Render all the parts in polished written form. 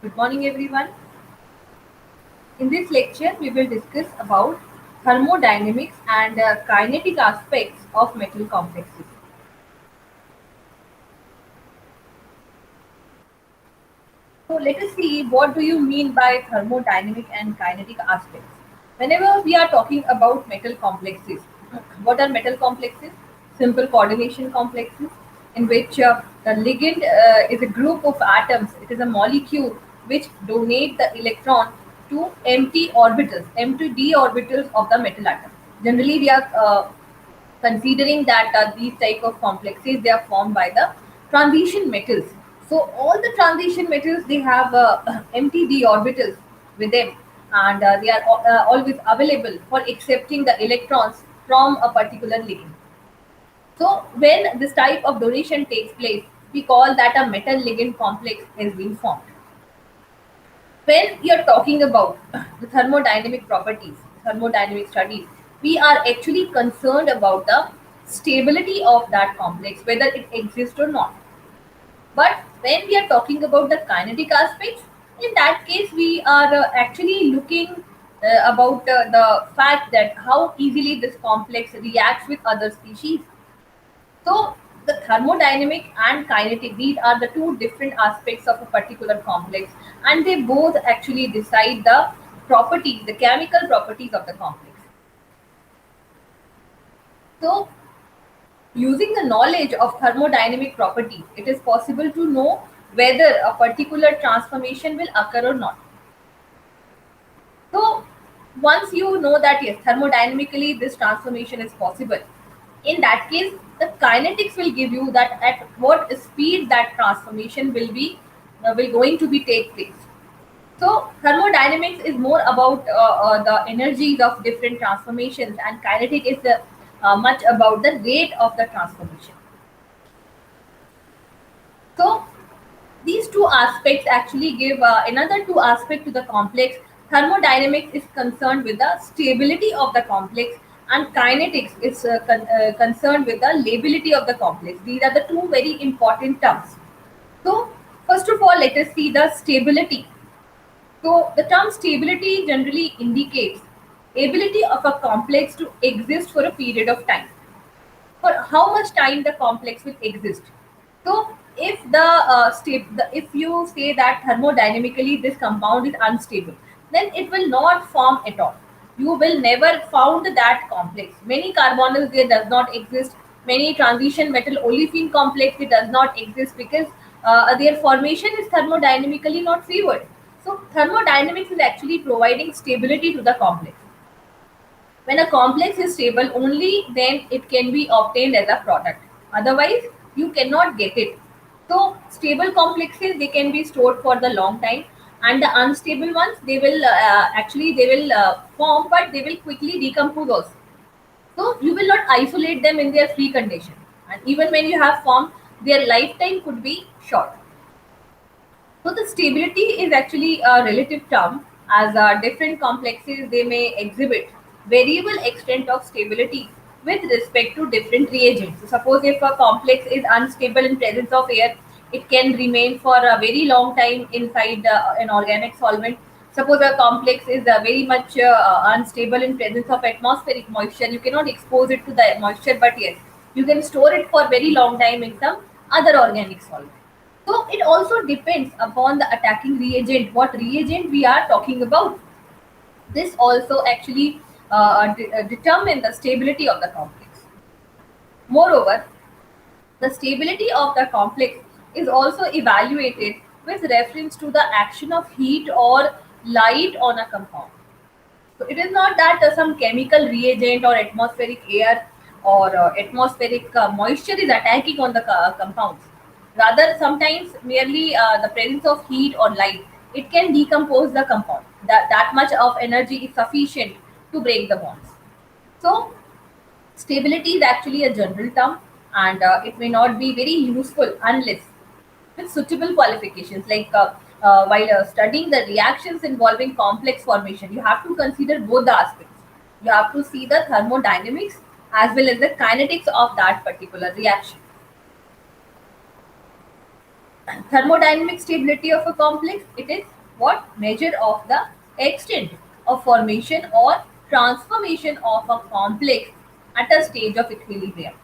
Good morning, everyone. In this lecture, we will discuss about thermodynamics and kinetic aspects of metal complexes. So let us see what do you mean by thermodynamic and kinetic aspects. Whenever we are talking about metal complexes, what are metal complexes? Simple coordination complexes in which the ligand is a group of atoms. It is a molecule which donate the electron to empty orbitals, empty d orbitals of the metal atom. Generally, we are considering that these type of complexes they are formed by the transition metals. So all the transition metals they have empty d orbitals with them, and they are always available for accepting the electrons from a particular ligand. So when this type of donation takes place, we call that a metal ligand complex has been formed. When you're talking about the thermodynamic properties, thermodynamic studies, we are actually concerned about the stability of that complex, whether it exists or not. But when we are talking about the kinetic aspects, in that case, we are actually looking about the fact that how easily this complex reacts with other species. So the thermodynamic and kinetic, these are the two different aspects of a particular complex, and they both actually decide the properties, the chemical properties of the complex. So using the knowledge of thermodynamic properties, it is possible to know whether a particular transformation will occur or not. So once you know that yes, thermodynamically this transformation is possible, in that case, the kinetics will give you that at what speed that transformation will going to be take place. So thermodynamics is more about the energies of different transformations, and kinetic is much about the rate of the transformation. So these two aspects actually give another two aspect to the complex. Thermodynamics is concerned with the stability of the complex, and kinetics is concerned with the lability of the complex. These are the two very important terms. So first of all, let us see the stability. So the term stability generally indicates ability of a complex to exist for a period of time. For how much time the complex will exist. So if if you say that thermodynamically this compound is unstable, then it will not form at all. You will never found that complex. Many carbonyls there does not exist. Many transition metal olefin complex it does not exist because their formation is thermodynamically not favored. So thermodynamics is actually providing stability to the complex. When a complex is stable, only then it can be obtained as a product. Otherwise, you cannot get it. So, stable complexes they can be stored for the long time, and the unstable ones they will form, but they will quickly decompose also. So, you will not isolate them in their free condition, and even when you have formed, their lifetime could be short. So the stability is actually a relative term as different complexes they may exhibit variable extent of stability with respect to different reagents. So suppose if a complex is unstable in presence of air, it can remain for a very long time inside an organic solvent. Suppose a complex is very much unstable in presence of atmospheric moisture, you cannot expose it to the moisture, but yes, you can store it for very long time in some other organic solvent. So it also depends upon the attacking reagent, what reagent we are talking about. This also actually determine the stability of the complex. Moreover, the stability of the complex is also evaluated with reference to the action of heat or light on a compound. So it is not that some chemical reagent or atmospheric air or atmospheric moisture is attacking on the compounds. Rather, sometimes merely the presence of heat or light, it can decompose the compound. That much of energy is sufficient to break the bonds. So stability is actually a general term, and it may not be very useful unless with suitable qualifications. Like while studying the reactions involving complex formation, you have to consider both the aspects. You have to see the thermodynamics as well as the kinetics of that particular reaction. Thermodynamic stability of a complex, it is what measure of the extent of formation or transformation of a complex at a stage of equilibrium.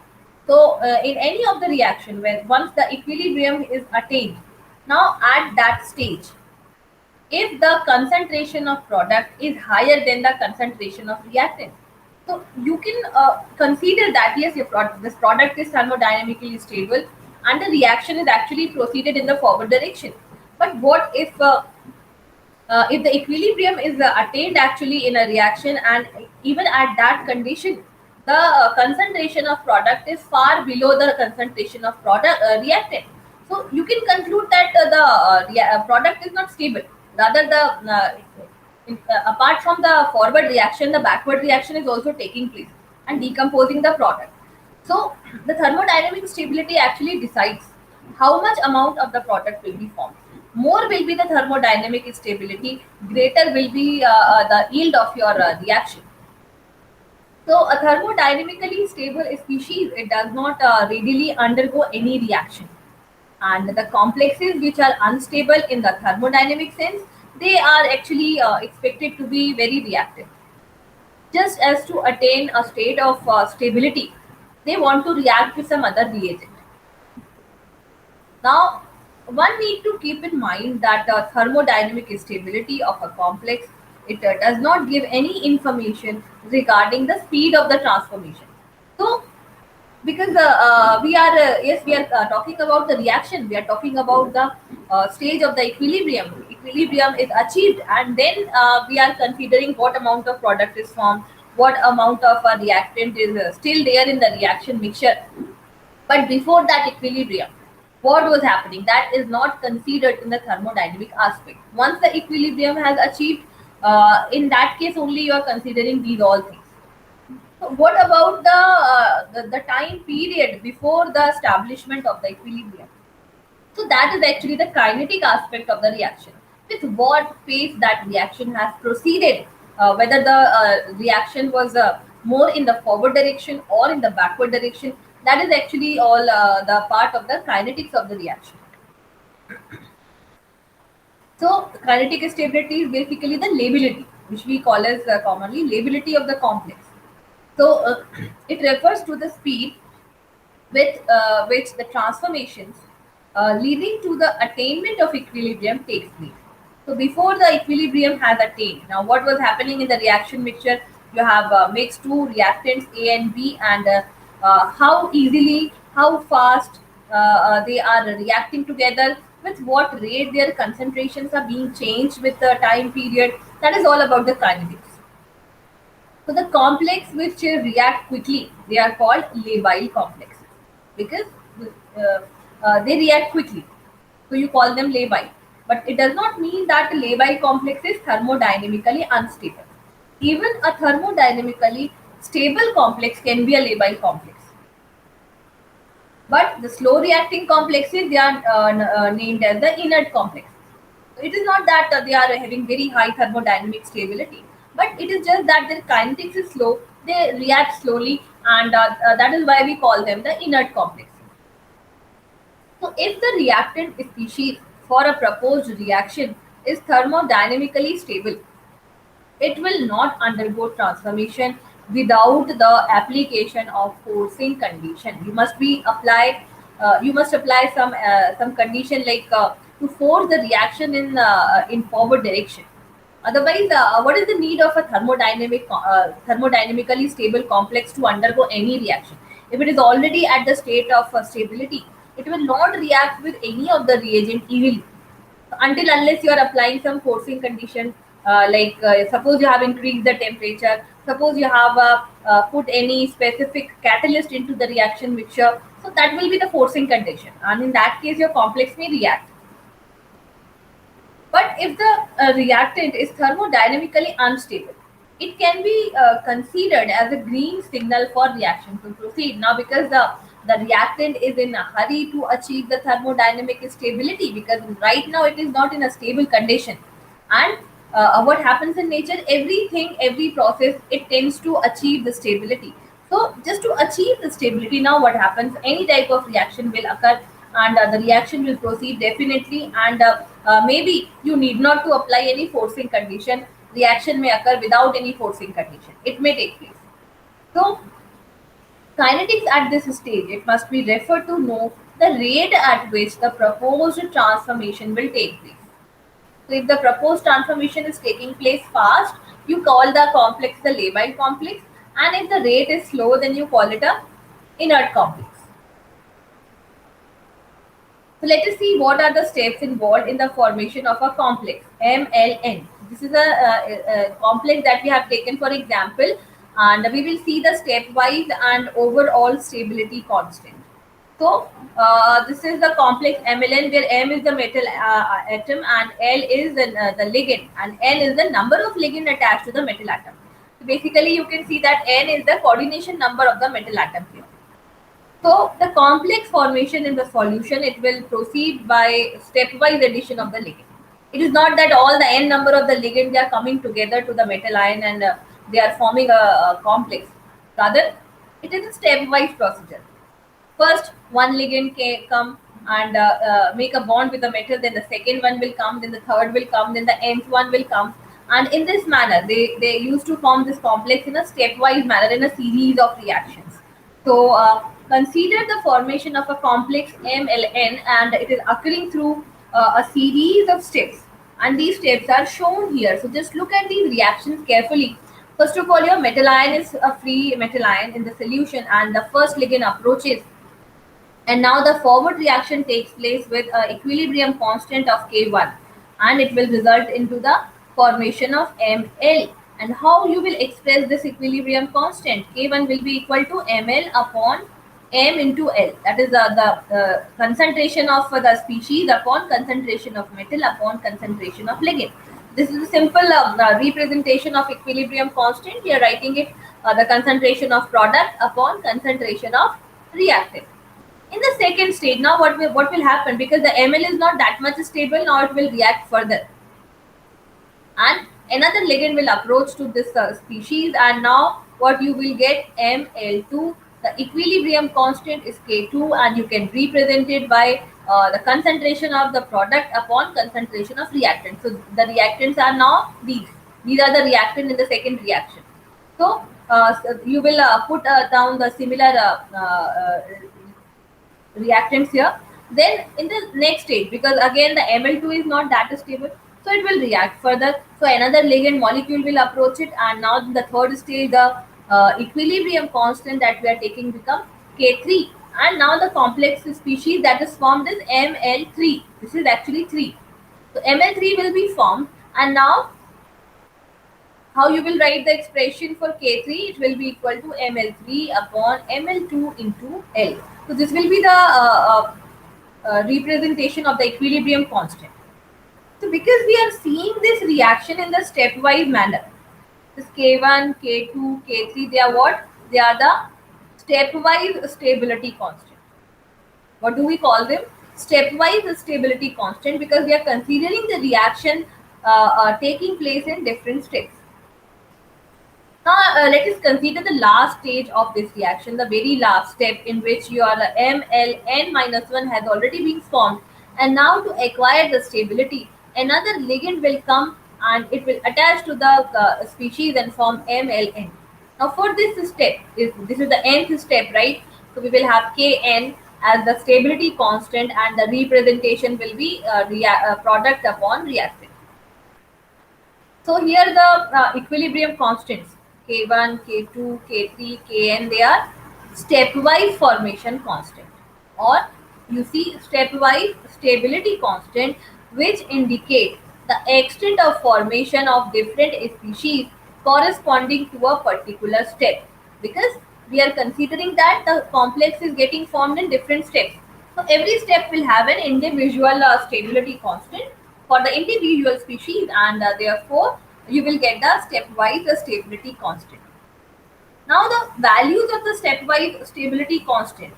So, in any of the reaction, where once the equilibrium is attained, now at that stage, if the concentration of product is higher than the concentration of reactant, so you can consider that yes, this product is thermodynamically stable and the reaction is actually proceeded in the forward direction. But what if the equilibrium is attained actually in a reaction, and even at that condition the concentration of product is far below the concentration of product reactant, so you can conclude that product is not stable. Rather, apart from the forward reaction, the backward reaction is also taking place and decomposing the product. So the thermodynamic stability actually decides how much amount of the product will be formed. More will be the thermodynamic stability, greater will be the yield of your reaction. So a thermodynamically stable species, it does not readily undergo any reaction. And the complexes which are unstable in the thermodynamic sense, they are actually expected to be very reactive. Just as to attain a state of stability, they want to react with some other reagent. Now, one need to keep in mind that the thermodynamic stability of a complex, it does not give any information regarding the speed of the transformation. So, because we are talking about the reaction, we are talking about the stage of the equilibrium. Equilibrium is achieved, and then we are considering what amount of product is formed, what amount of reactant is still there in the reaction mixture. But before that equilibrium, what was happening, that is not considered in the thermodynamic aspect. Once the equilibrium has achieved, in that case only you are considering these all things. So what about the time period before the establishment of the equilibrium? So that is actually the kinetic aspect of the reaction. With what pace that reaction has proceeded, whether the reaction was more in the forward direction or in the backward direction, that is actually all the part of the kinetics of the reaction. So kinetic stability is basically the lability, which we call as commonly lability of the complex. So it refers to the speed with which the transformations leading to the attainment of equilibrium takes place. So before the equilibrium has attained, now what was happening in the reaction mixture? You have mixed two reactants A and B, and how easily, how fast they are reacting together, with what rate their concentrations are being changed with the time period. That is all about the kinetics. So the complex which react quickly, they are called labile complexes because uh, they react quickly. So you call them labile. But it does not mean that a labile complex is thermodynamically unstable. Even a thermodynamically stable complex can be a labile complex. But the slow reacting complexes, they are named as the inert complexes. So it is not that they are having very high thermodynamic stability, but it is just that their kinetics is slow, they react slowly, and that is why we call them the inert complexes. So if the reactant species for a proposed reaction is thermodynamically stable, it will not undergo transformation without the application of forcing condition. You must apply some condition like to force the reaction in forward direction. Otherwise, what is the need of a thermodynamically stable complex to undergo any reaction? If it is already at the state of stability, it will not react with any of the reagent easily until unless you are applying some forcing condition, like suppose you have increased the temperature, suppose you have put any specific catalyst into the reaction mixture, so that will be the forcing condition, and in that case your complex may react. But if the reactant is thermodynamically unstable, it can be considered as a green signal for reaction to proceed. Now, because the reactant is in a hurry to achieve the thermodynamic stability, because right now it is not in a stable condition. And what happens in nature, everything, every process, it tends to achieve the stability. So just to achieve the stability, now what happens, any type of reaction will occur, and the reaction will proceed definitely, and maybe you need not to apply any forcing condition. Reaction may occur without any forcing condition. It may take place. So kinetics at this stage, it must be referred to know the rate at which the proposed transformation will take place. So if the proposed transformation is taking place fast, you call the complex the labile complex, and if the rate is slow, then you call it a inert complex. So let us see what are the steps involved in the formation of a complex MLN. This is a complex that we have taken for example, and we will see the stepwise and overall stability constant. So this is the complex MLN, where M is the metal atom and L is the ligand, and N is the number of ligand attached to the metal atom. So basically, you can see that N is the coordination number of the metal atom here. So the complex formation in the solution, it will proceed by stepwise addition of the ligand. It is not that all the n number of the ligand they are coming together to the metal ion and they are forming a complex. Rather, it is a stepwise procedure. First, one ligand can come and make a bond with the metal, then the second one will come, then the third will come, then the nth one will come. And in this manner, they used to form this complex in a stepwise manner in a series of reactions. So, consider the formation of a complex MLN, and it is occurring through a series of steps. And these steps are shown here. So, just look at these reactions carefully. First of all, your metal ion is a free metal ion in the solution, and the first ligand approaches, and now the forward reaction takes place with a equilibrium constant of K1, and it will result into the formation of Ml. And how you will express this equilibrium constant? K1 will be equal to Ml upon M into L. That is the concentration of the species upon concentration of metal upon concentration of ligand. This is a simple representation of equilibrium constant. We are writing it the concentration of product upon concentration of reactant. In the second stage, now what will happen, because the ml is not that much stable, now it will react further, and another ligand will approach to this species, and now what you will get ml2. The equilibrium constant is k2, and you can represent it by the concentration of the product upon concentration of reactant. So the reactants are now these are the reactant in the second reaction. So, so you will put down the similar reactants here. Then in the next stage, because again the ml2 is not that stable, so it will react further. So another ligand molecule will approach it, and now in the third stage, the equilibrium constant that we are taking become K3, and now the complex species that is formed is ml3. This is actually 3. So ml3 will be formed, and now how you will write the expression for K3? It will be equal to ml3 upon ml2 into L. So this will be the representation of the equilibrium constant. So because we are seeing this reaction in the stepwise manner, this K1, K2, K3, they are what? They are the stepwise stability constant. What do we call them? Stepwise stability constant, because we are considering the reaction taking place in different steps. Now, let us consider the last stage of this reaction, the very last step, in which your MLN-1 has already been formed. And now to acquire the stability, another ligand will come and it will attach to the species and form MLN. Now for this step, this is the nth step, right? So we will have Kn as the stability constant, and the representation will be product upon reactant. So here the equilibrium constants K1, K2, K3, Kn, they are stepwise formation constant, or you see stepwise stability constant, which indicate the extent of formation of different species corresponding to a particular step, because we are considering that the complex is getting formed in different steps. So every step will have an individual stability constant for the individual species, and therefore you will get the stepwise stability constant. Now the values of the stepwise stability constant,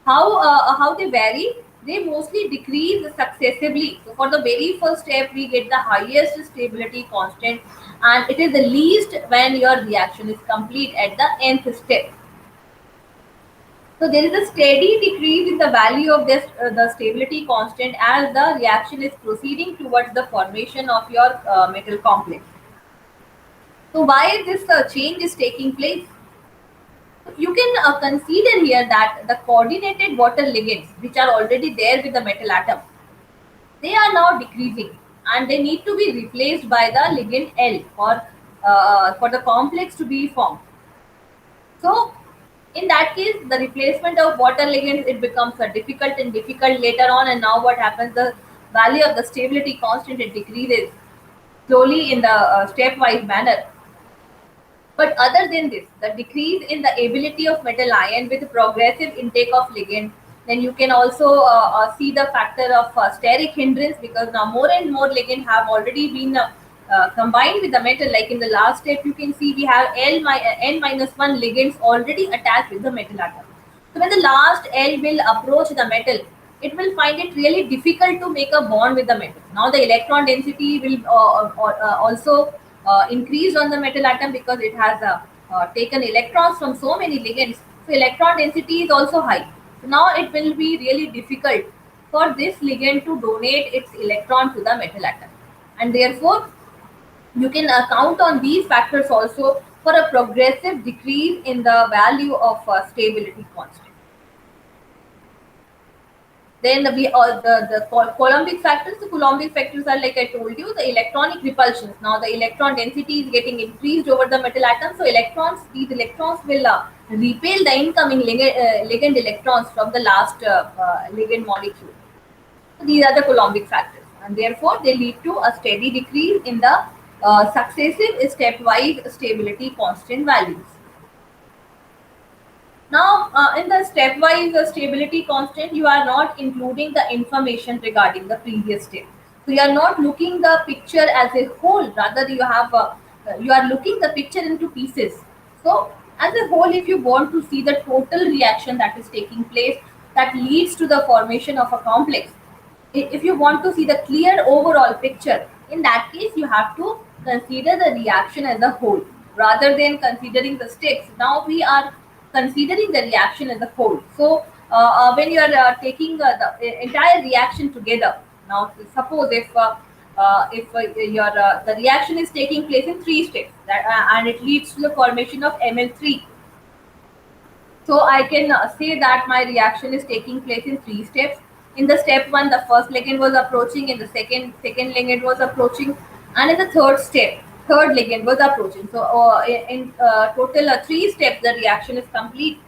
how they vary? They mostly decrease successively. So for the very first step, we get the highest stability constant, and it is the least when your reaction is complete at the nth step. So there is a steady decrease in the value of this the stability constant as the reaction is proceeding towards the formation of your metal complex. So why this change is taking place? You can consider here that the coordinated water ligands, which are already there with the metal atom, they are now decreasing and they need to be replaced by the ligand L for the complex to be formed. So in that case, the replacement of water ligands, it becomes difficult and difficult later on. And now what happens? The value of the stability constant, it decreases slowly in the stepwise manner. But other than this, the decrease in the ability of metal ion with progressive intake of ligand, then you can also see the factor of steric hindrance, because now more and more ligand have already been combined with the metal. Like in the last step, you can see we have N minus 1 ligands already attached with the metal atom. So when the last L will approach the metal, it will find it really difficult to make a bond with the metal. Now the electron density will also increase on the metal atom, because it has taken electrons from so many ligands. So electron density is also high. So now it will be really difficult for this ligand to donate its electron to the metal atom, and therefore you can count on these factors also for a progressive decrease in the value of stability constant. Then the Coulombic factors. The Coulombic factors are, like I told you, the electronic repulsions. Now the electron density is getting increased over the metal atom, so these electrons will repel the incoming ligand electrons from the last ligand molecule. So these are the Coulombic factors, and therefore they lead to a steady decrease in the successive stepwise stability constant values. Now, in the stepwise stability constant, you are not including the information regarding the previous step. So you are not looking the picture as a whole. Rather, you are looking the picture into pieces. So, as a whole, if you want to see the total reaction that is taking place that leads to the formation of a complex, if you want to see the clear overall picture, in that case you have to consider the reaction as a whole rather than considering the steps. Now we are considering the reaction as a whole. So when you are taking the entire reaction together, now suppose if your the reaction is taking place in three steps, and it leads to the formation of Ml3. So I can say that my reaction is taking place in three steps. In the step one, the first ligand was approaching, in the second ligand was approaching, and in the third step, third ligand was approaching. So in total three steps, the reaction is complete,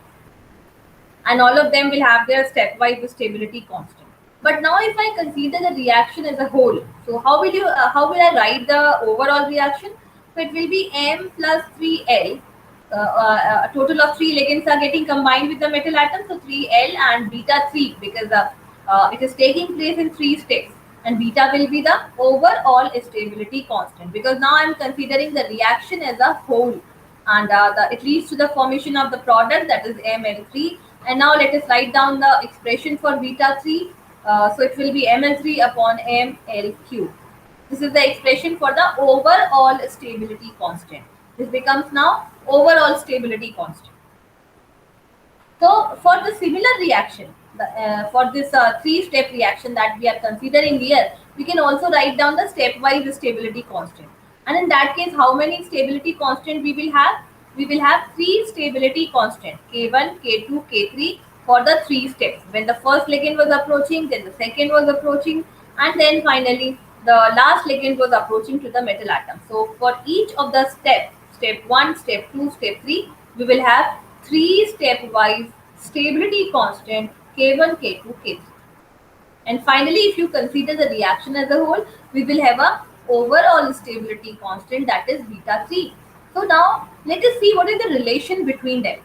and all of them will have their stepwise stability constant. But now, if I consider the reaction as a whole, so how will I write the overall reaction? So it will be M plus 3L. A total of three ligands are getting combined with the metal atom, so 3L and beta 3, because it is taking place in three steps, and beta will be the overall stability constant, because now I am considering the reaction as a whole, and it leads to the formation of the product, that is Ml3. And now let us write down the expression for beta 3. So it will be Ml3 upon Ml3. This is the expression for the overall stability constant. This becomes now overall stability constant. So for the similar reaction, for this three-step reaction that we are considering here, we can also write down the stepwise stability constant. And in that case, how many stability constant we will have? We will have three stability constant, K1, K2, K3, for the three steps. When the first ligand was approaching, then the second was approaching, and then finally the last ligand was approaching to the metal atom. So for each of the steps, step 1, step 2, step 3, we will have three stepwise stability constant K1, K2, K3. And finally, if you consider the reaction as a whole, we will have a overall stability constant, that is beta 3. So now let us see what is the relation between them.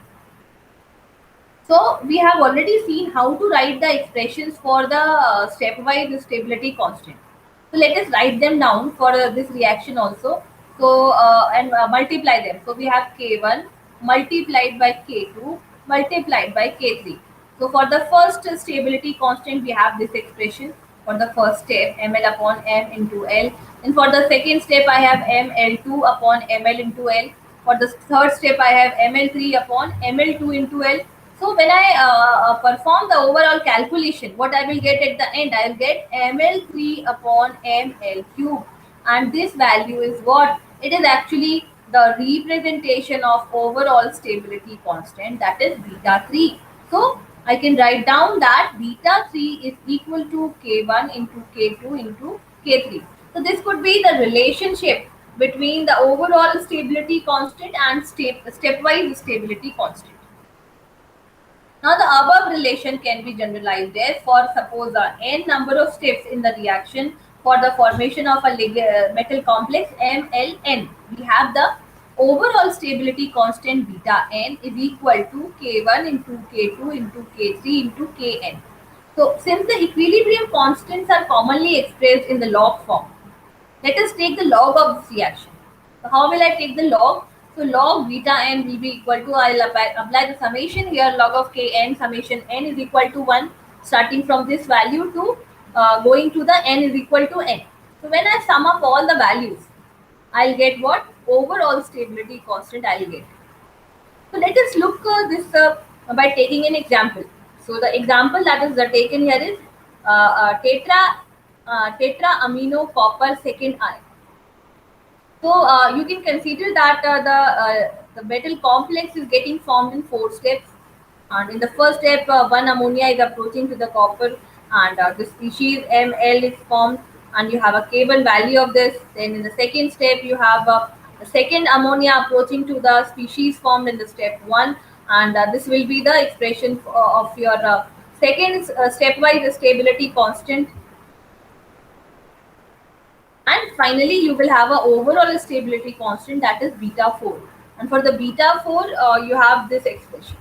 So we have already seen how to write the expressions for the stepwise stability constant. So let us write them down for this reaction also. So and multiply them. So we have K1 multiplied by K2 multiplied by K3. So for the first stability constant, we have this expression for the first step, ml upon m into L. And for the second step, I have ml2 upon ml into L. For the third step, I have ml3 upon ml2 into L. So when I perform the overall calculation, what I will get at the end, I will get ml3 upon ml cube, and this value is what? It is actually the representation of overall stability constant, that is beta 3. So I can write down that beta 3 is equal to k1 into k2 into k3. So this could be the relationship between the overall stability constant and stepwise stability constant. Now the above relation can be generalized as, for suppose n number of steps in the reaction for the formation of a metal complex MLN. We have the overall stability constant beta n is equal to K1 into K2 into K3 into Kn. So since the equilibrium constants are commonly expressed in the log form, let us take the log of this reaction. So how will I take the log? So log beta n will be equal to, I will apply the summation here, log of kn summation n is equal to 1, starting from this value to going to the n is equal to n. So when I sum up all the values, I'll get what? Overall stability constant I'll get. So let us look this by taking an example. So the example that is taken here is tetra amino copper second ion. So you can consider that the metal complex is getting formed in 4 steps, and in the first step, one ammonia is approaching to the copper, and the species Ml is formed, and you have a K1 value of this. Then in the second step, you have the second ammonia approaching to the species formed in the step one, and this will be the expression of your second stepwise stability constant. And finally, you will have a overall stability constant, that is beta 4. And for the beta 4, you have this expression.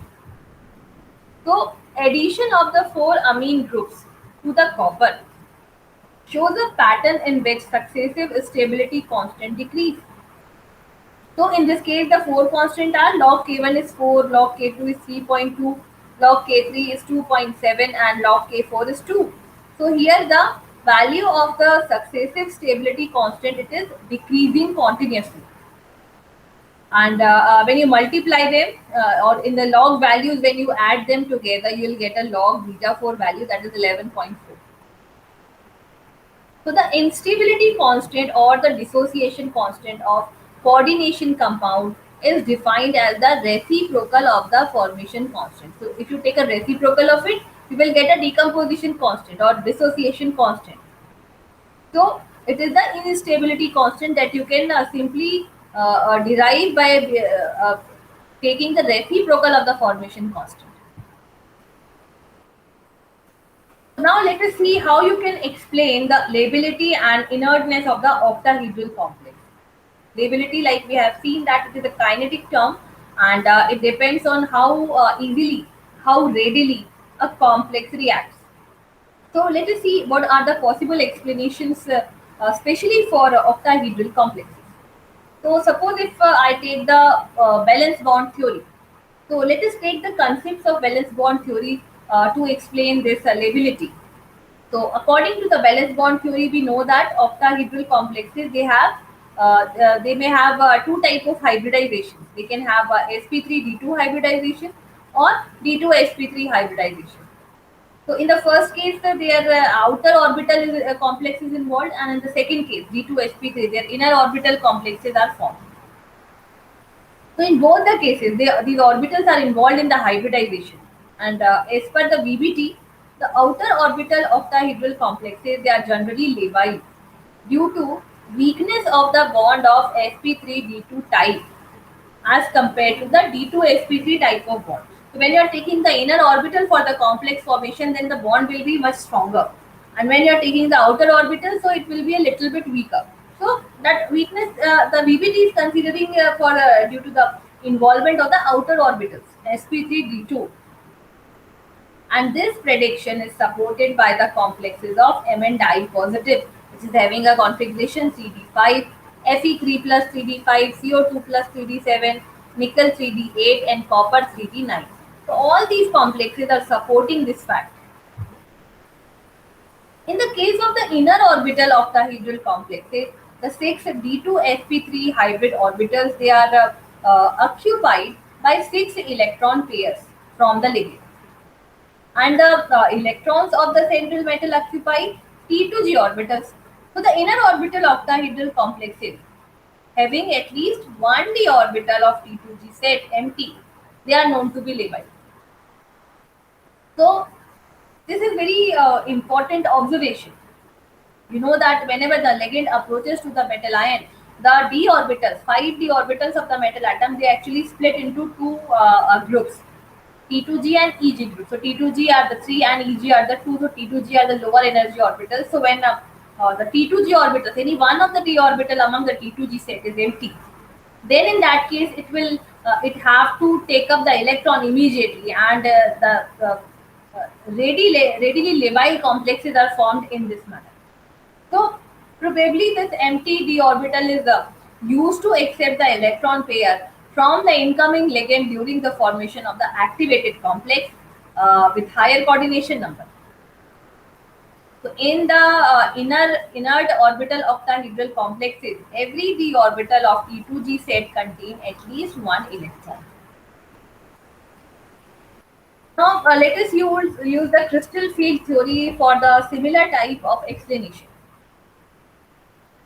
So addition of the 4 amine groups to the copper shows a pattern in which successive stability constant decrease. So in this case, the 4 constant are log K1 is 4, log K2 is 3.2, log K3 is 2.7, and log K4 is 2. So here the value of the successive stability constant, it is decreasing continuously. And when you multiply them, or in the log values, when you add them together, you will get a log beta 4 value, that is 11.4. So the instability constant or the dissociation constant of coordination compound is defined as the reciprocal of the formation constant. So if you take a reciprocal of it, you will get a decomposition constant or dissociation constant. So it is the instability constant that you can simply derive by taking the reciprocal of the formation constant. Now let us see how you can explain the lability and inertness of the octahedral complex. Lability, like we have seen, that it is a kinetic term, and it depends on how easily, how readily a complex reacts. So let us see what are the possible explanations, especially for octahedral complexes. So suppose if I take the valence bond theory. So let us take the concepts of valence bond theory to explain this lability. So according to the valence bond theory, we know that octahedral complexes, they may have two type of hybridization. They can have sp3d2 hybridization or d2sp3 hybridization. So in the first case, their outer orbital complex is involved, and in the second case, d2sp3, their inner orbital complexes are formed. So in both the cases, these orbitals are involved in the hybridization, and as per the VBT, the outer orbital octahedral complexes, they are generally labile due to weakness of the bond of sp3d2 type as compared to the d2sp3 type of bond. So when you are taking the inner orbital for the complex formation, then the bond will be much stronger, and when you are taking the outer orbital, so it will be a little bit weaker. So that weakness, the VBT is considering for due to the involvement of the outer orbitals sp3d2, and this prediction is supported by the complexes of Mn di positive, which is having a configuration 3d5, Fe3 plus 3d5, CO2 plus 3d7, nickel 3d8, and copper 3d9. So all these complexes are supporting this fact. In the case of the inner orbital octahedral complexes, the six d2sp3 hybrid orbitals, they are occupied by 6 electron pairs. from the ligand. And the electrons of the central metal occupy T2g orbitals. So the inner orbital octahedral complexes having at least one d orbital of T2g set empty, they are known to be labile. So this is very important observation. You know that whenever the ligand approaches to the metal ion, the d orbitals, 5d orbitals of the metal atom, they actually split into two groups, T2g and Eg group. So T2g are the 3 and Eg are the 2. So T2g are the lower energy orbitals. So when the T2g orbitals, any one of the d orbital among the T2g set is empty, then in that case it have to take up the electron immediately, and readily labile complexes are formed in this manner. So probably this empty d orbital is used to accept the electron pair from the incoming ligand during the formation of the activated complex with higher coordination number. So in the inert orbital octahedral complexes, every d orbital of T2g set contain at least one electron. Now let us use the crystal field theory for the similar type of explanation.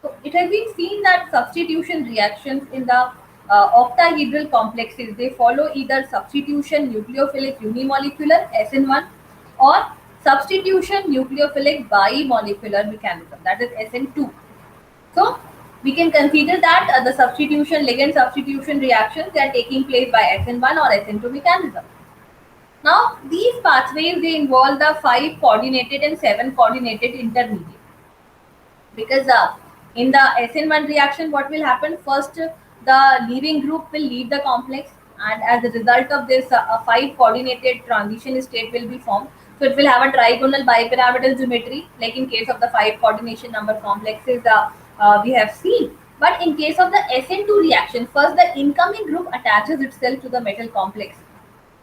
So it has been seen that substitution reactions in the octahedral complexes, they follow either substitution nucleophilic unimolecular SN1 or substitution nucleophilic bimolecular mechanism, that is SN2. So we can consider that the substitution ligand substitution reactions, they are taking place by SN1 or SN2 mechanism. Now these pathways, they involve the 5 coordinated and 7 coordinated intermediate, because in the SN1 reaction, what will happen first, the leaving group will leave the complex, and as a result of this a 5 coordinated transition state will be formed. So it will have a trigonal bipyramidal geometry, like in case of the 5 coordination number complexes we have seen. But in case of the SN2 reaction, first the incoming group attaches itself to the metal complex,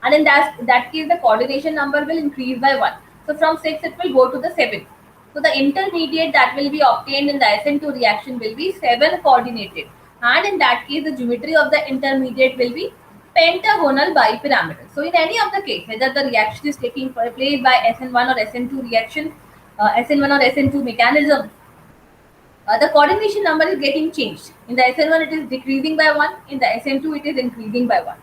and in that case the coordination number will increase by 1. So from 6 it will go to the 7. So the intermediate that will be obtained in the SN2 reaction will be 7 coordinated, and in that case the geometry of the intermediate will be pentagonal bipyramidal. So in any of the case, whether the reaction is taking place by SN1 or SN2 reaction, SN1 or SN2 mechanism, the coordination number is getting changed. In the SN1 it is decreasing by 1, in the SN2 it is increasing by 1.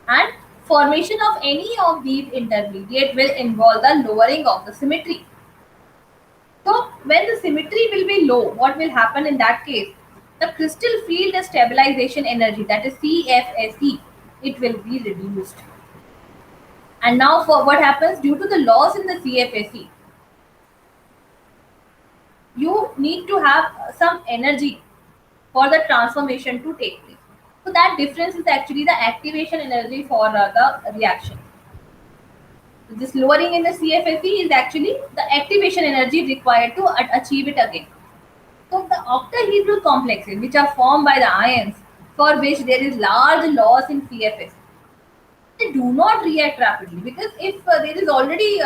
And formation of any of these intermediate will involve the lowering of the symmetry. So when the symmetry will be low, what will happen in that case? The crystal field stabilization energy, that is CFSE, it will be reduced. And now for what happens due to the loss in the CFSE, you need to have some energy for the transformation to take place. So that difference is actually the activation energy for the reaction. This lowering in the CFSE is actually the activation energy required to achieve it again. So the octahedral complexes, which are formed by the ions for which there is large loss in CFS, they do not react rapidly, because if there is already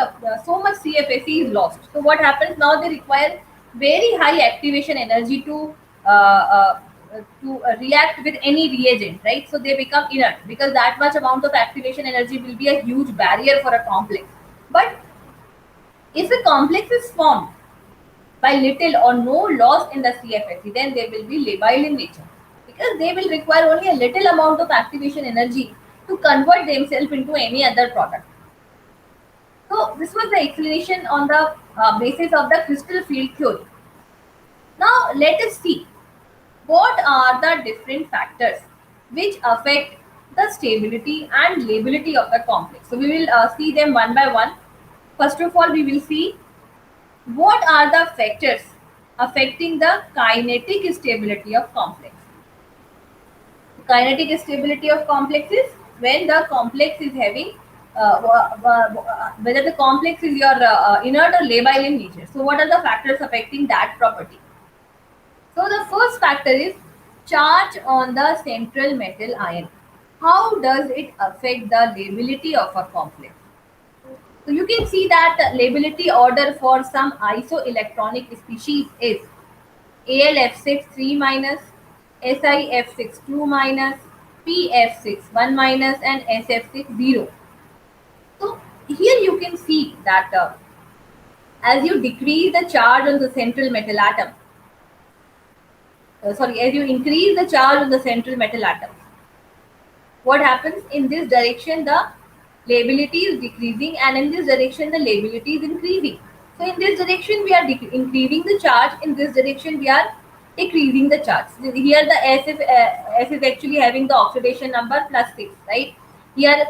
so much CFSE is lost, so what happens now? They require very high activation energy to react with any reagent, right? So they become inert, because that much amount of activation energy will be a huge barrier for a complex. But if a complex is formed by little or no loss in the CFSE, then they will be labile in nature, because they will require only a little amount of activation energy to convert themselves into any other product. So this was the explanation on the basis of the crystal field theory. Now let us see what are the different factors which affect the stability and lability of the complex. So we will see them one by one. First of all, we will see what are the factors affecting the kinetic stability of complex. Kinetic stability of complex is when the complex is having whether the complex is your inert or labile in nature. So what are the factors affecting that property? So the first factor is charge on the central metal ion. How does it affect the lability of a complex? So you can see that the lability order for some isoelectronic species is AlF6 3 minus, SiF6 2 minus, PF6 1 minus, and SF6 0. Here you can see that as you decrease the charge on the central metal atom, as you increase the charge on the central metal atom, what happens in this direction? The lability is decreasing, and in this direction the lability is increasing. So in this direction we are increasing the charge, in this direction we are decreasing the charge. Here the S is actually having the oxidation number +6, right? Here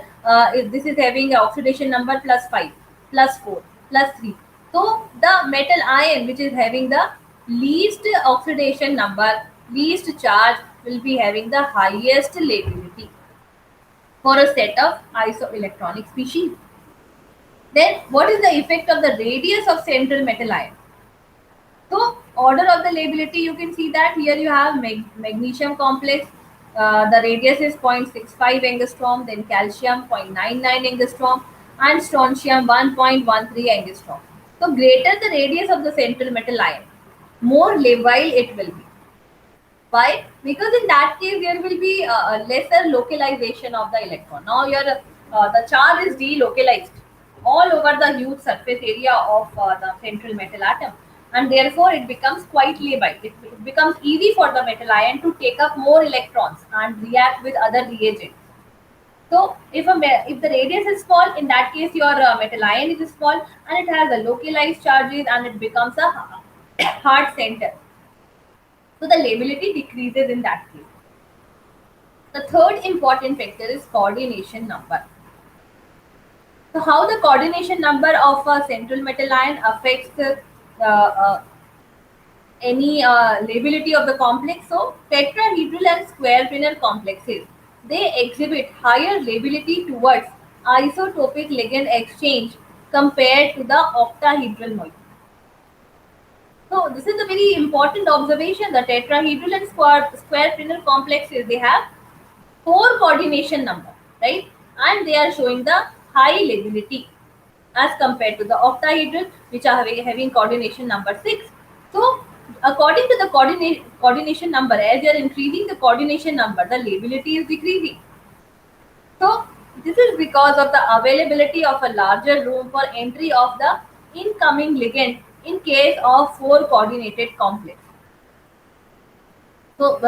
this is having a oxidation number +5, +4, +3. So the metal ion which is having the least oxidation number, least charge, will be having the highest lability for a set of isoelectronic species. Then, what is the effect of the radius of central metal ion? So, order of the lability, you can see that here you have magnesium complex, the radius is 0.65 angstrom, then calcium 0.99 angstrom, and strontium 1.13 angstrom. So, greater the radius of the central metal ion, more labile it will be. Why? Because in that case there will be a lesser localization of the electron. Now your the charge is delocalized all over the huge surface area of the central metal atom, and therefore it becomes quite labile. It becomes easy for the metal ion to take up more electrons and react with other reagents. So if the radius is small, in that case your metal ion is small and it has a localized charges and it becomes a hard center. So the lability decreases in that case. The third important factor is coordination number. So how the coordination number of a central metal ion affects any lability of the complex? So tetrahedral and square planar complexes, they exhibit higher lability towards isotopic ligand exchange compared to the octahedral molecule. So this is a very important observation. The tetrahedral and square planar complexes, they have 4 coordination number, right? And they are showing the high lability as compared to the octahedral, which are having coordination number 6. So according to the coordination number, as you are increasing the coordination number, the lability is decreasing. So this is because of the availability of a larger room for entry of the incoming ligand in case of 4 coordinated complex. So,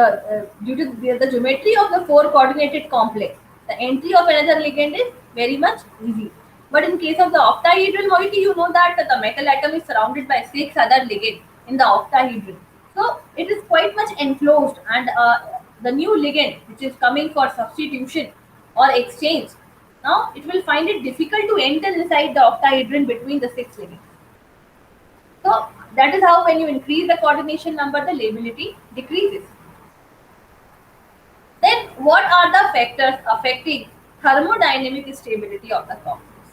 due to the geometry of the 4 coordinated complex, the entry of another ligand is very much easy. But in case of the octahedral moiety, you know that the metal atom is surrounded by 6 other ligands in the octahedral. So, it is quite much enclosed, and the new ligand which is coming for substitution or exchange, now it will find it difficult to enter inside the octahedron between the 6 ligands. So, that is how when you increase the coordination number, the lability decreases. Then, what are the factors affecting thermodynamic stability of the complex?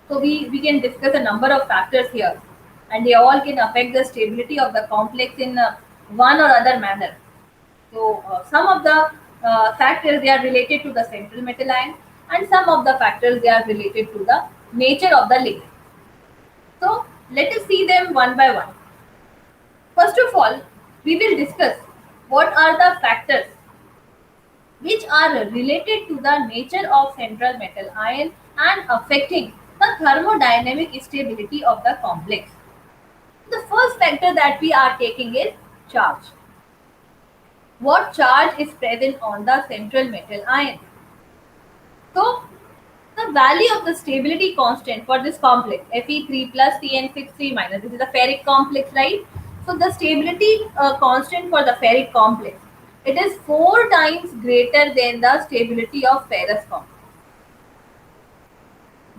So, we can discuss a number of factors here, and they all can affect the stability of the complex in one or other manner. So, some of the factors, they are related to the central metal ion, and some of the factors, they are related to the nature of the ligand. So, let us see them one by one. First of all, we will discuss what are the factors which are related to the nature of central metal ion and affecting the thermodynamic stability of the complex. The first factor that we are taking is charge. What charge is present on the central metal ion? So, the value of the stability constant for this complex, Fe3 plus Cn6 minus, this is a ferric complex, right? So, the stability constant for the ferric complex, it is 4 times greater than the stability of ferrous complex.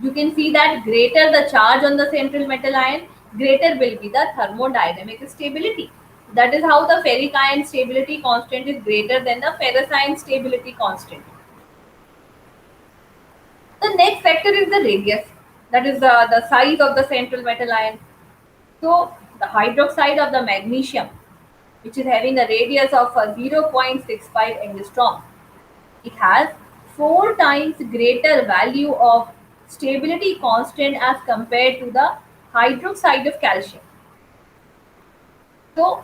You can see that greater the charge on the central metal ion, greater will be the thermodynamic stability. That is how the ferric ion stability constant is greater than the ferrous ion stability constant. The next factor is the radius, that is the size of the central metal ion. So, the hydroxide of the magnesium, which is having a radius of 0.65 angstrom, it has 4 times greater value of stability constant as compared to the hydroxide of calcium. So,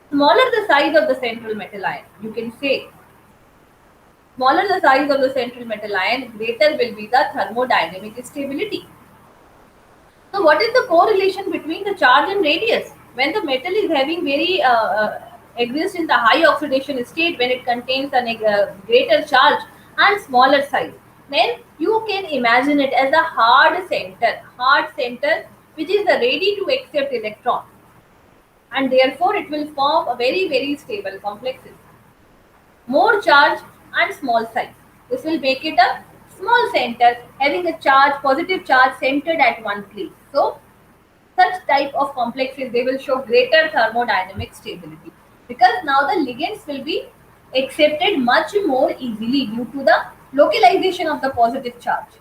smaller the size of the central metal ion, you can say Smaller the size of the central metal ion, greater will be the thermodynamic stability. So, what is the correlation between the charge and radius? When the metal is having very exists in the high oxidation state, when it contains a greater charge and smaller size, then you can imagine it as a hard center which is ready to accept electron, and therefore it will form a very stable complexes. More charge and small size. This will make it a small center having a positive charge centered at one place. So such type of complexes, they will show greater thermodynamic stability because now the ligands will be accepted much more easily due to the localization of the positive charge.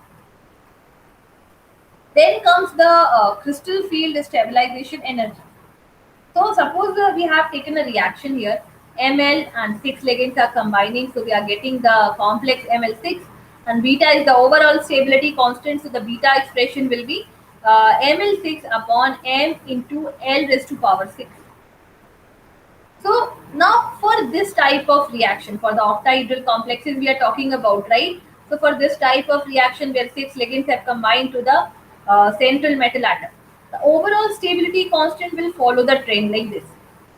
Then comes the crystal field stabilization energy. So suppose we have taken a reaction here, Ml and 6 ligands are combining, so we are getting the complex Ml6, and beta is the overall stability constant, so the beta expression will be Ml6 upon M into L raised to power 6. So now for this type of reaction, for the octahedral complexes we are talking about, right? So for this type of reaction where 6 ligands have combined to the central metal atom, the overall stability constant will follow the trend like this.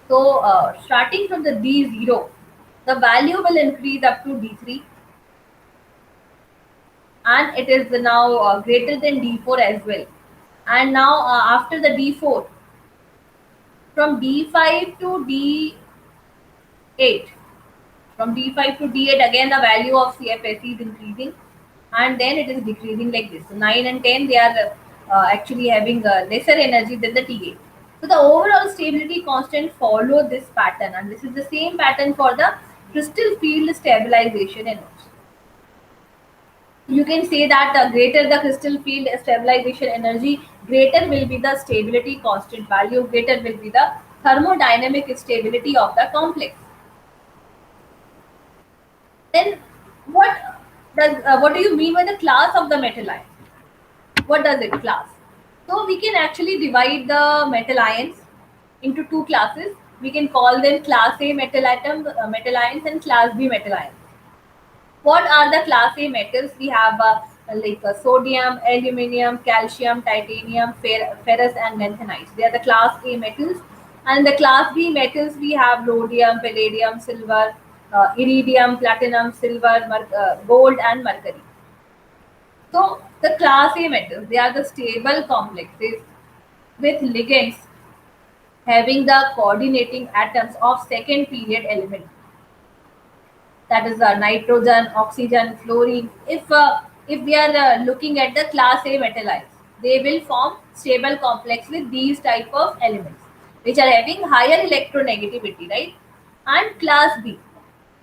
So starting from the D0, the value will increase up to D3, and it is now greater than D4 as well. And now after the D4, from D5 to D8, from D5 to D8, again the value of CFSE is increasing, and then it is decreasing like this. So 9 and 10, they are actually having lesser energy than the T8. So the overall stability constant follow this pattern, and this is the same pattern for the crystal field stabilization energy. You can say that greater the crystal field stabilization energy, greater will be the stability constant value, greater will be the thermodynamic stability of the complex. Then what do you mean by the class of the metal ion? What does it class? So we can actually divide the metal ions into two classes. We can call them class A metal ions and class B metal ions. What are the class A metals? We have sodium, aluminium, calcium, titanium, ferrous, and manganites. They are the class A metals. And the class B metals, we have rhodium, palladium, silver, iridium, platinum, silver, gold, and mercury. So the class A metals, they are the stable complexes with ligands having the coordinating atoms of second period element, that is nitrogen, oxygen, fluorine. If we are looking at the class A metal ions, they will form stable complex with these type of elements, which are having higher electronegativity, right? And class B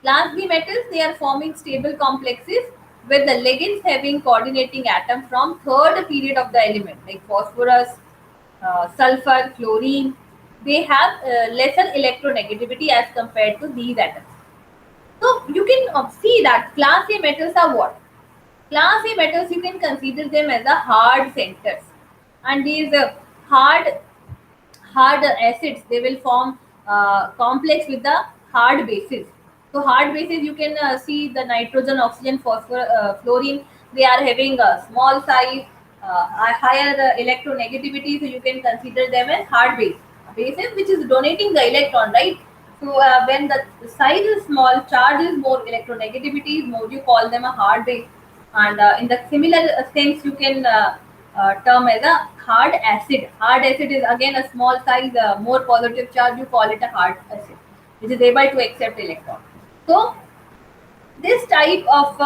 metals, they are forming stable complexes with the ligands having coordinating atom from third period of the element, like phosphorus, sulfur, fluorine. They have lesser electronegativity as compared to these atoms. So you can see that class A metals are what? Class A metals, you can consider them as a hard centers, and these hard hard acids, they will form complex with the hard bases. So hard bases, you can see the nitrogen, oxygen, phosphor, fluorine. They are having a small size, a higher electronegativity. So you can consider them as hard bases, which is donating the electron, right? So when the size is small, charge is more, electronegativity is more, you call them a hard base. And in the similar sense, you can term as a hard acid. Hard acid is again a small size, more positive charge, you call it a hard acid, which is able to accept electron. So this type of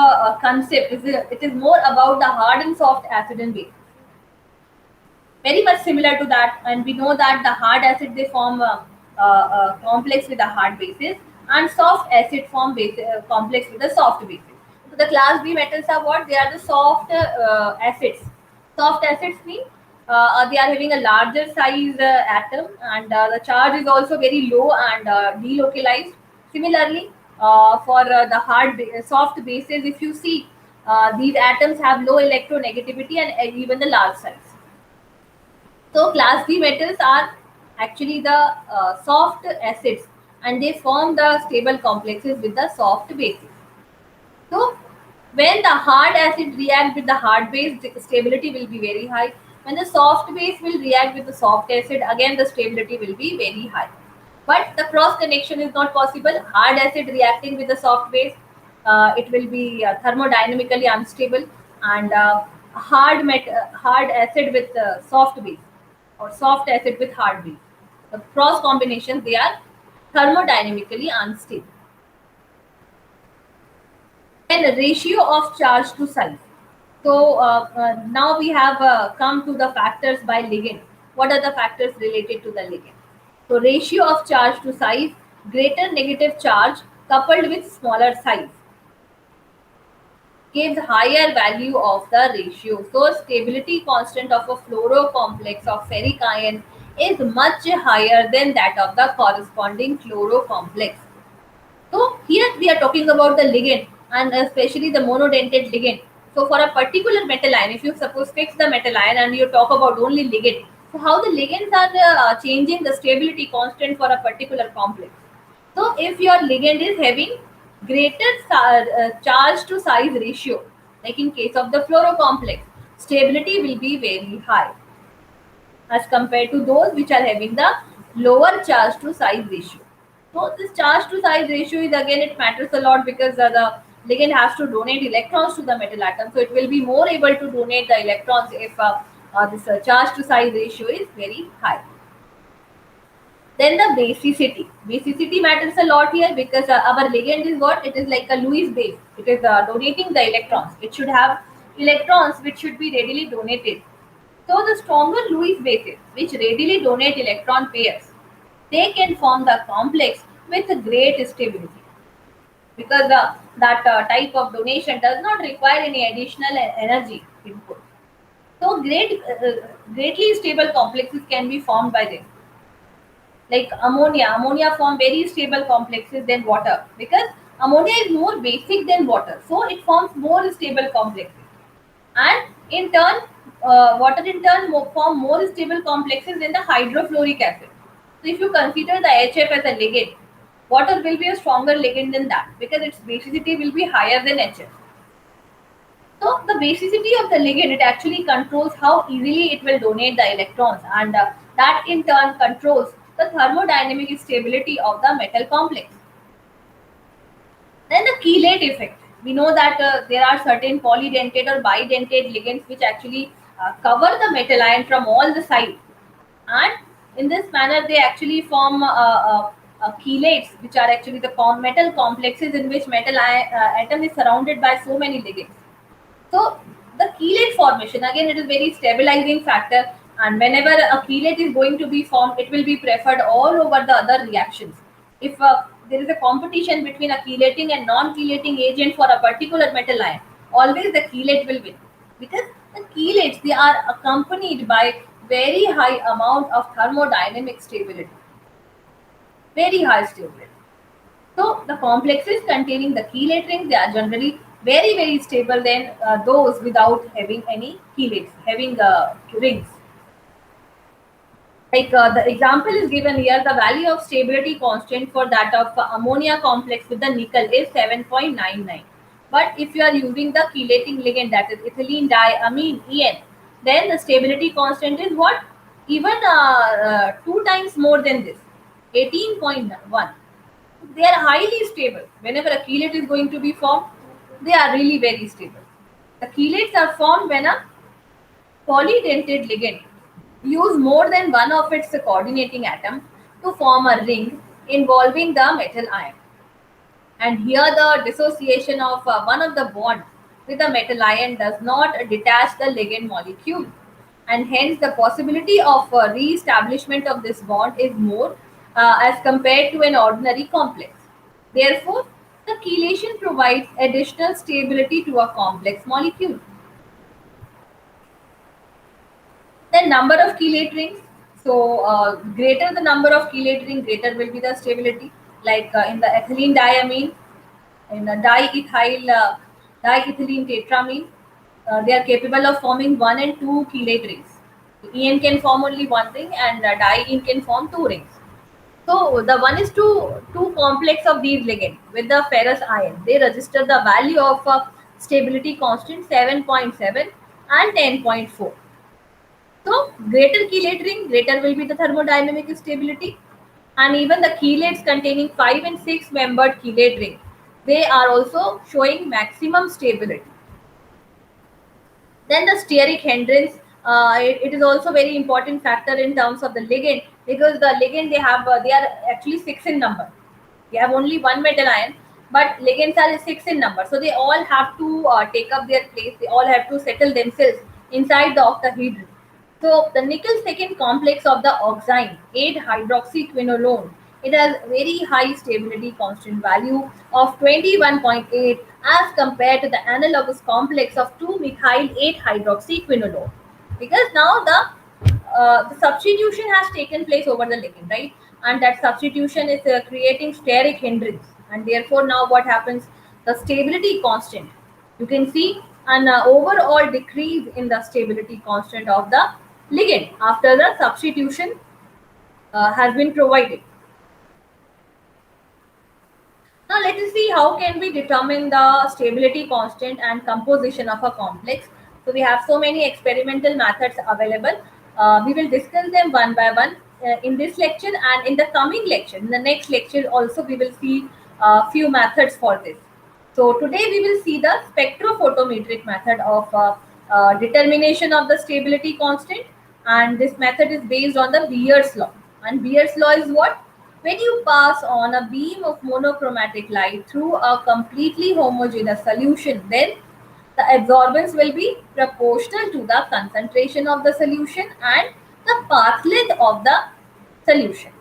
concept it is more about the hard and soft acid and base, very much similar to that. And we know that the hard acid, they form complex with the hard bases, and soft acid form complex with the soft bases. So the class B metals are what? They are the soft acids. Soft acids mean they are having a larger size atom, and the charge is also very low and delocalized. Similarly, for the soft bases, if you see, these atoms have low electronegativity and even the large size. So class B metals are actually the soft acids, and they form the stable complexes with the soft bases. So when the hard acid react with the hard base, the stability will be very high. When the soft base will react with the soft acid, again the stability will be very high. But the cross connection is not possible. Hard acid reacting with the soft base, it will be thermodynamically unstable, and hard acid with soft base, or soft acid with hard base. The cross combinations, they are thermodynamically unstable. And the ratio of charge to size. So now we have come to the factors by ligand. What are the factors related to the ligand? So ratio of charge to size, greater negative charge coupled with smaller size gives higher value of the ratio. So stability constant of a fluoro complex of ferric ion is much higher than that of the corresponding chloro complex. So here we are talking about the ligand, and especially the monodentate ligand. So for a particular metal ion, if you suppose fix the metal ion and you talk about only ligand, so how the ligands are changing the stability constant for a particular complex. So if your ligand is having greater charge to size ratio, like in case of the fluoro complex, stability will be very high as compared to those which are having the lower charge to size ratio. So this charge to size ratio is, again, it matters a lot because the ligand has to donate electrons to the metal atom. So it will be more able to donate the electrons if this charge to size ratio is very high. Then the basicity. Basicity matters a lot here because our ligand is what? It is like a Lewis base. It is donating the electrons. It should have electrons which should be readily donated. So the stronger Lewis bases, which readily donate electron pairs, they can form the complex with great stability because that type of donation does not require any additional energy input. So greatly stable complexes can be formed by them. Like ammonia form very stable complexes than water because ammonia is more basic than water, so it forms more stable complexes. And in turn, water in turn form more stable complexes than the hydrofluoric acid. So if you consider the HF as a ligand, water will be a stronger ligand than that because its basicity will be higher than HF. So the basicity of the ligand, it actually controls how easily it will donate the electrons, and that in turn controls the thermodynamic stability of the metal complex. Then the chelate effect. We know that there are certain polydentate or bidentate ligands which actually cover the metal ion from all the sides, and in this manner they actually form chelates, which are actually the metal complexes in which atom is surrounded by so many ligands. So the chelate formation, again, it is very stabilizing factor, and whenever a chelate is going to be formed, it will be preferred all over the other reactions. If there is a competition between a chelating and non-chelating agent for a particular metal ion, always the chelate will win because the chelates, they are accompanied by very high amount of thermodynamic stability, very high stability. So the complexes containing the chelate rings, they are generally very very stable than those without having any chelates, having rings. Like the example is given here, the value of stability constant for that of ammonia complex with the nickel is 7.99. But if you are using the chelating ligand, that is ethylene diamine (EN), then the stability constant is what? Even two times more than this, 18.1. They are highly stable. Whenever a chelate is going to be formed, they are really very stable. The chelates are formed when a polydentate ligand use more than one of its coordinating atoms to form a ring involving the metal ion. And here the dissociation of one of the bond with the metal ion does not detach the ligand molecule, and hence the possibility of re-establishment of this bond is more as compared to an ordinary complex. Therefore, the chelation provides additional stability to a complex molecule. Then number of chelate rings. So greater the number of chelate ring, greater will be the stability. Like in the ethylene diamine, in the diethylene tetramine, they are capable of forming one and two chelate rings. EN can form only one ring, and diene can form two rings. So the 1 is to 2 complex of these ligands with the ferrous ion, they register the value of stability constant 7.7 and 10.4. So greater chelate ring, greater will be the thermodynamic stability, and even the chelates containing 5 and 6 membered chelate ring, they are also showing maximum stability. Then the steric hindrance, it is also very important factor in terms of the ligand, because the ligand they are actually 6 in number. We have only one metal ion, but ligands are 6 in number, so they all have to take up their place. They all have to settle themselves inside the octahedron. So the nickel second complex of the oxime 8 hydroxyquinolone, it has very high stability constant value of 21.8 as compared to the analogous complex of 2 methyl 8 hydroxyquinolone, because now the substitution has taken place over the ligand, right? And that substitution is creating steric hindrance, and therefore now what happens? The stability constant, you can see an overall decrease in the stability constant of the ligand after the substitution has been provided. Now let us see how can we determine the stability constant and composition of a complex. So we have so many experimental methods available. We will discuss them one by one in this lecture, and in the coming lecture, in the next lecture also we will see a few methods for this. So today we will see the spectrophotometric method of determination of the stability constant, and this method is based on the Beer's law. And Beer's law is what? When you pass on a beam of monochromatic light through a completely homogeneous solution, then the absorbance will be proportional to the concentration of the solution and the path length of the solution.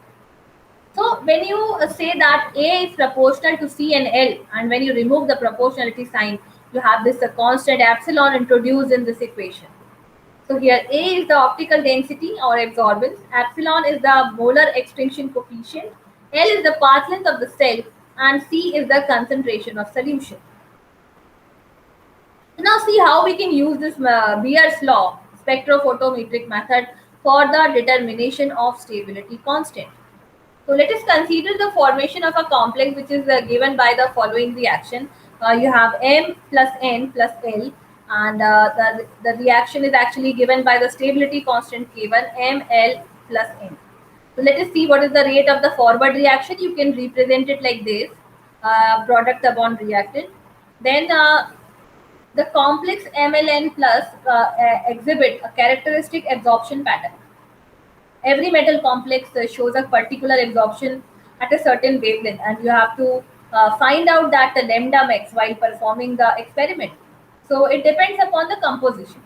So when you say that A is proportional to C and L, and when you remove the proportionality sign, you have this constant epsilon introduced in this equation. So here A is the optical density or absorbance, epsilon is the molar extinction coefficient, L is the path length of the cell, and C is the concentration of solution. Now see how we can use this Beer's law spectrophotometric method for the determination of stability constant. So let us consider the formation of a complex which is given by the following reaction. You have M plus N plus L, and the reaction is actually given by the stability constant K1 Ml plus N. So let us see what is the rate of the forward reaction. You can represent it like this, product upon reactant. Then the complex MLN plus exhibit a characteristic absorption pattern. Every metal complex shows a particular absorption at a certain wavelength, and you have to find out that the lambda max while performing the experiment. So it depends upon the composition.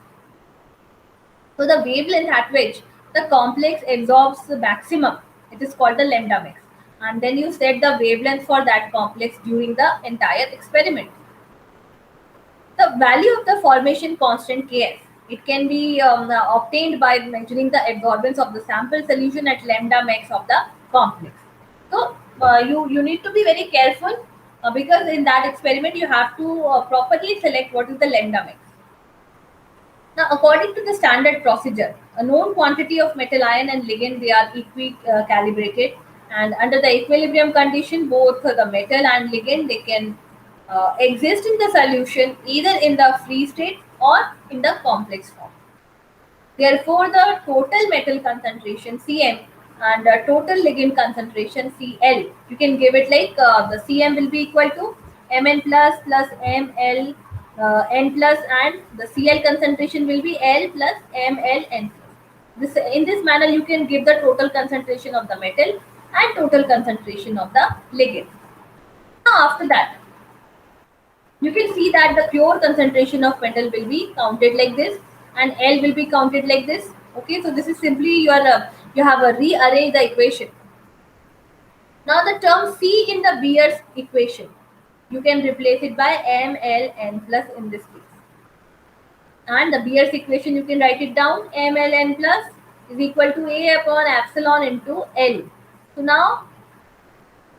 So the wavelength at which the complex absorbs the maximum, it is called the lambda max, and then you set the wavelength for that complex during the entire experiment. The value of the formation constant Ks, it can be obtained by measuring the absorbance of the sample solution at lambda max of the complex. So you need to be very careful, because in that experiment you have to properly select what is the lambda max. Now, according to the standard procedure, a known quantity of metal ion and ligand, they are calibrated, and under the equilibrium condition, both the metal and ligand, they can exist in the solution either in the free state or in the complex form. Therefore, the total metal concentration Cm and the total ligand concentration Cl, you can give it like the Cm will be equal to Mn plus Ml N plus, and the Cl concentration will be L plus Ml N plus. In this manner, you can give the total concentration of the metal and total concentration of the ligand. Now, after that, you can see that the pure concentration of metal will be counted like this, and L will be counted like this. Okay, so this is simply your you have a rearrange the equation. Now the term C in the Beer's equation, you can replace it by MLN plus in this case. And the Beer's equation, you can write it down, MLN plus is equal to A upon epsilon into L. So now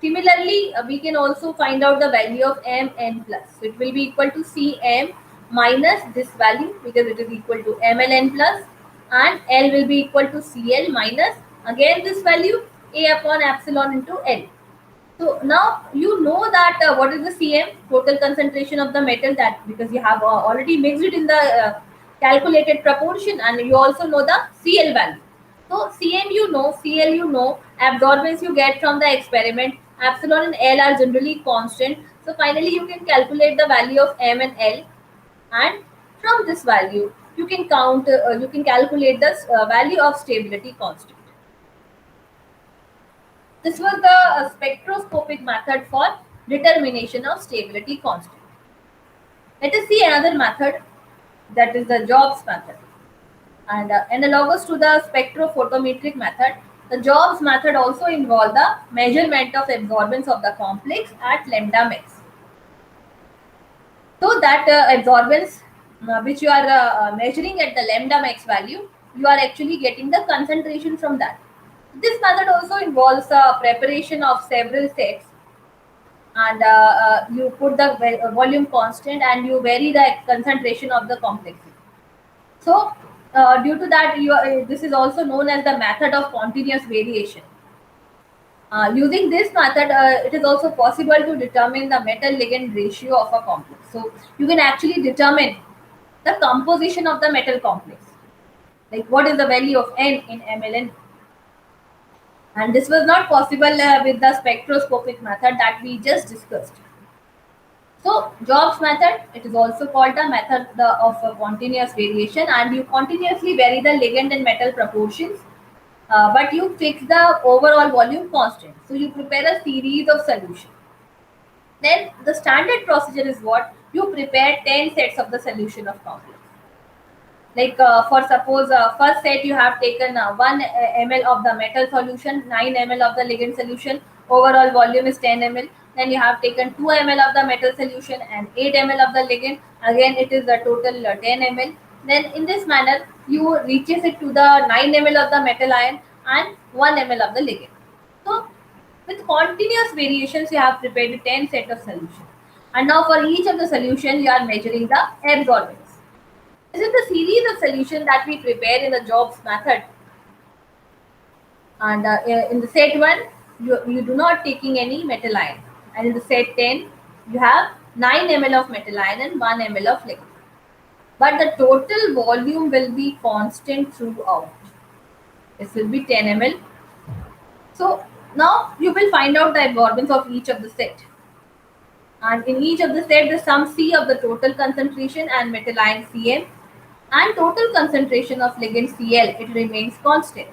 similarly, we can also find out the value of Mn plus. So it will be equal to Cm minus this value, because it is equal to MLN plus, and L will be equal to Cl minus again this value, A upon epsilon into L. So now you know that what is the Cm, total concentration of the metal, that because you have already mixed it in the calculated proportion, and you also know the Cl value. So Cm you know, Cl you know, absorbance you get from the experiment, epsilon and L are generally constant. So finally you can calculate the value of M and L, and from this value you can calculate the value of stability constant. This was the spectroscopic method for determination of stability constant. Let us see another method, that is the Jobs method. And analogous to the spectrophotometric method, the Jobs method also involves the measurement of absorbance of the complex at lambda max. So that absorbance which you are measuring at the lambda max value, you are actually getting the concentration from that. This method also involves preparation of several sets, and you put the volume constant and you vary the concentration of the complexity. So due to that, this is also known as the method of continuous variation. Using this method, it is also possible to determine the metal ligand ratio of a complex. So you can actually determine the composition of the metal complex, like what is the value of N in mln. And this was not possible with the spectroscopic method that we just discussed. So Jobs method, it is also called the method of continuous variation, and you continuously vary the ligand and metal proportions, but you fix the overall volume constant. So you prepare a series of solutions. Then the standard procedure is what? You prepare 10 sets of the solution of complex. Like for suppose first set you have taken 1 ml of the metal solution, 9 ml of the ligand solution, overall volume is 10 ml. Then you have taken 2 ml of the metal solution and 8 ml of the ligand, again it is the total 10 ml. Then in this manner you reaches it to the 9 ml of the metal ion and 1 ml of the ligand. So with continuous variations you have prepared 10 set of solution, and now for each of the solution you are measuring the absorbance. This is the series of solution that we prepare in the Jobs method. And in the set 1, you do not taking any metal ion. And in the set 10, you have 9 ml of metal ion and 1 ml of liquid. But the total volume will be constant throughout. This will be 10 ml. So now you will find out the absorbance of each of the set. And in each of the set, the sum C of the total concentration and metal ion Cm and total concentration of ligand Cl, it remains constant.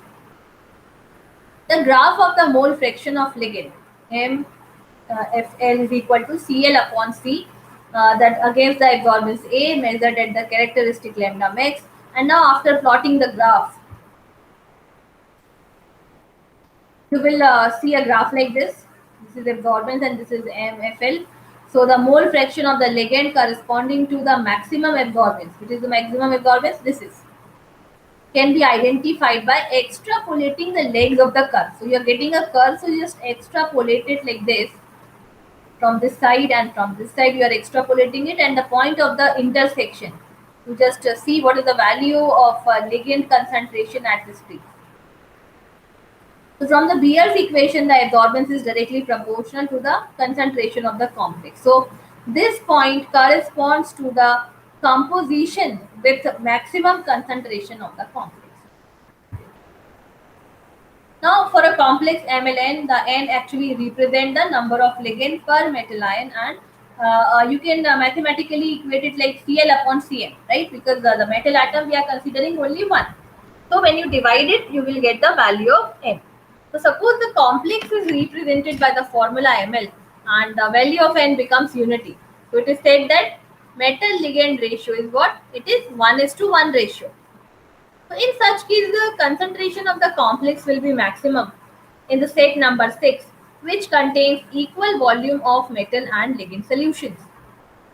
The graph of the mole fraction of ligand M Fl is equal to Cl upon C, that against the absorbance A measured at the characteristic lambda max. And now after plotting the graph, you will see a graph like this. This is absorbance and this is MFL. So the mole fraction of the ligand corresponding to the maximum absorbance, which is the maximum absorbance, this is, can be identified by extrapolating the legs of the curve. So you are getting a curve, so you just extrapolate it like this from this side, and from this side you are extrapolating it, and the point of the intersection. You just see what is the value of ligand concentration at this place. So from the Beer's equation, the absorbance is directly proportional to the concentration of the complex. So this point corresponds to the composition with maximum concentration of the complex. Now for a complex MLN, the N actually represent the number of ligand per metal ion, and you can mathematically equate it like Cl upon Cm, right? Because the metal atom we are considering only one. So when you divide it, you will get the value of N. So suppose the complex is represented by the formula Ml and the value of N becomes unity. So it is said that metal ligand ratio is what? It is 1:1 ratio. So in such case, the concentration of the complex will be maximum in the set number 6, which contains equal volume of metal and ligand solutions.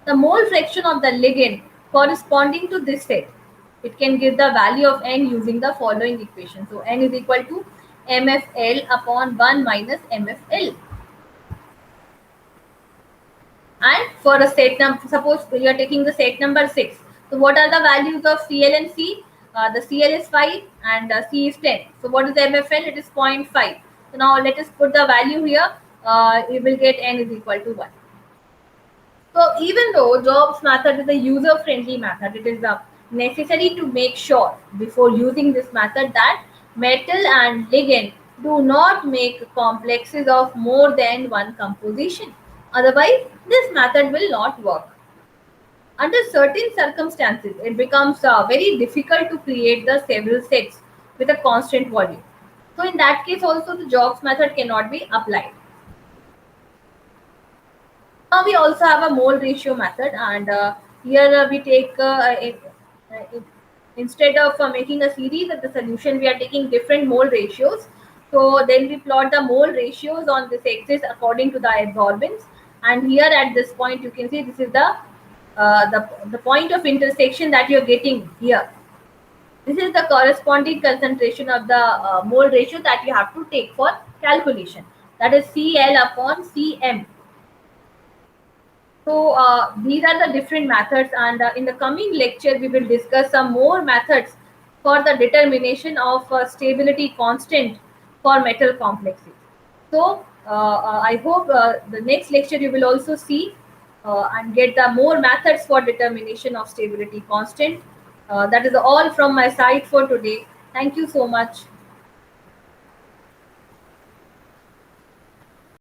The mole fraction of the ligand corresponding to this set, it can give the value of N using the following equation. So N is equal to MFL upon 1 minus MFL. And for a set number, suppose you are taking the set number 6. So what are the values of Cl and C? The Cl is 5 and C is 10. So what is the MFL? It is 0.5. So now let us put the value here. You will get n is equal to 1. So even though jobs method is a user-friendly method, it is necessary to make sure before using this method that metal and ligand do not make complexes of more than one composition. Otherwise, this method will not work. Under certain circumstances, it becomes very difficult to create the several sets with a constant volume. So in that case also the jobs method cannot be applied. Now we also have a mole ratio method, and here we take instead of making a series of the solution, we are taking different mole ratios. So then we plot the mole ratios on this axis according to the absorbance, and here at this point you can see this is the point of intersection that you're getting here. This is the corresponding concentration of the mole ratio that you have to take for calculation. That is Cl upon Cm. So these are the different methods, and in the coming lecture, we will discuss some more methods for the determination of stability constant for metal complexes. So I hope the next lecture you will also see and get the more methods for determination of stability constant. That is all from my side for today. Thank you so much.